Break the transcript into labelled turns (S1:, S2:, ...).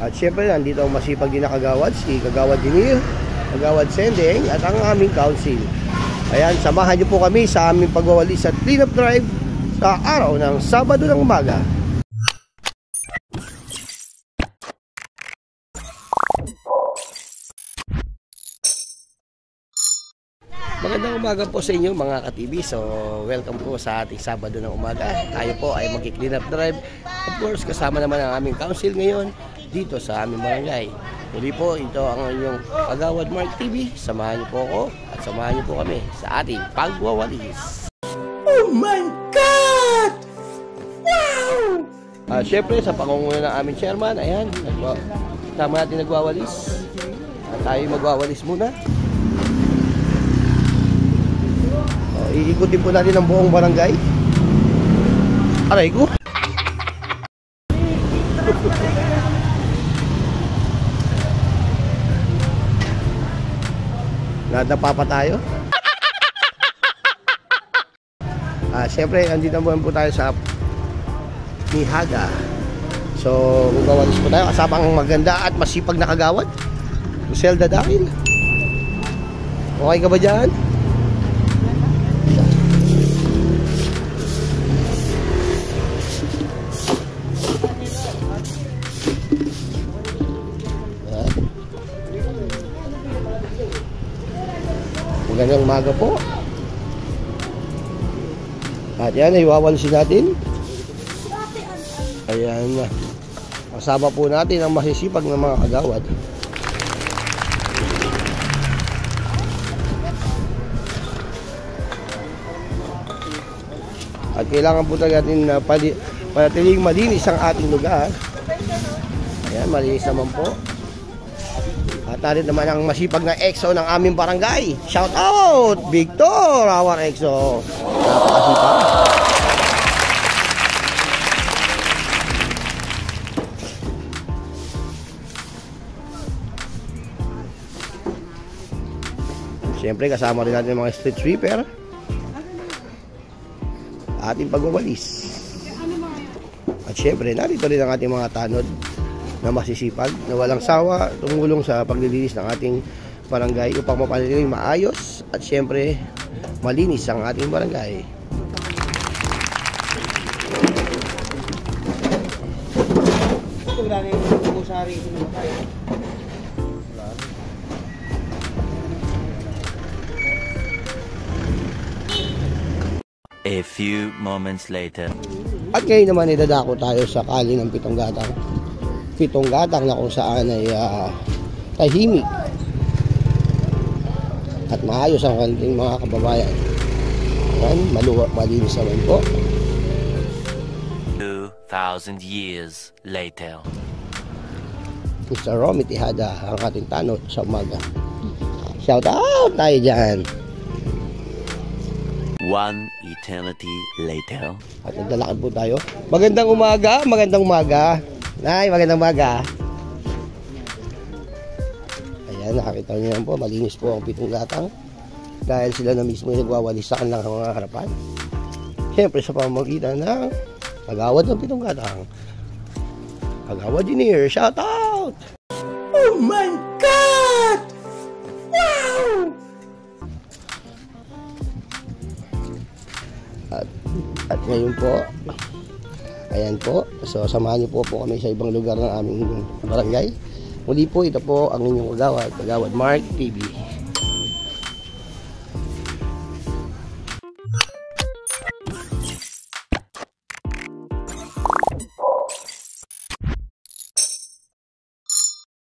S1: At syempre, nandito ang masipag din na kagawad, si Kagawad Dinir, Kagawad Sending, at ang aming council. Ayan, samahan niyo po kami sa aming pagwawalis at cleanup drive sa araw ng Sabado ng umaga. Magandang umaga po sa inyo mga ka-TV. So, welcome po sa ating Sabado ng umaga. Tayo po ay mag-clean up drive. Of course, kasama naman ang aming council ngayon dito sa aming barangay. Muli po, ito ang inyong Kagawad Mark TV. Samahan niyo po ako at samahan niyo po kami sa ating pagwawalis. Oh my God! Wow! Siyempre, sa pangunguna ng aming chairman, ayan, tama natin nagwawalis. At tayo magwawalis muna. Iikutin po natin ang buong barangay. Aray ko. Nadapa pa tayo. Siyempre, andito po tayo sa Nihaga. So, magwawalis po tayo. Kasama ang maganda at masipag na kagawad. Zelda dahil. Okay ka ba dyan? Magandang umaga po. At yan, iwawalisin natin. Ayan. Kasama po natin ang masisipag ng mga kagawad. At kailangan po natin panatiling malinis ang ating lugar. Ayan, malinis naman po. At natin naman ang masipag na EXO ng aming barangay. Shout out! Victor, our EXO. Napakasipag. Siyempre, kasama rin natin mga street sweeper. Ating pagwawalis. At siyempre, narito rin ang ating mga tanod na masisipag, na walang sawa, tumulong sa paglilinis ng ating barangay upang mapanatiling maayos at siyempre malinis ang ating barangay.
S2: A few moments later.
S1: At ngayon naman idadako tayo sa kali ng Pitong Gatang. Pitong Gatang na kung saan ay tahimik at maayos ang kanilang mga kababayan. Yan, malinis naman po.
S2: 2,000 years later.
S1: Mr. Romy Tihada, ang ating tanod sa umaga. Shout out tayo dyan.
S2: 1 eternity later.
S1: At naglalakad po tayo. Magandang umaga, magandang umaga. Nay, magandang umaga. Ayan, nakakita niyo yan po. Malinis po ang Pitong Gatang. Dahil sila na mismo yung nagwawalis sa kanilang mga harapan. Siyempre sa pamamagitan ng Kagawad ng Pitong Gatang. Kagawad Dinir, shout out! Oh my God! Wow! At ngayon po, ayan po, so samahan niyo po kami sa ibang lugar ng aming barangay. Muli po, ito po ang inyong Kagawad Mark TV.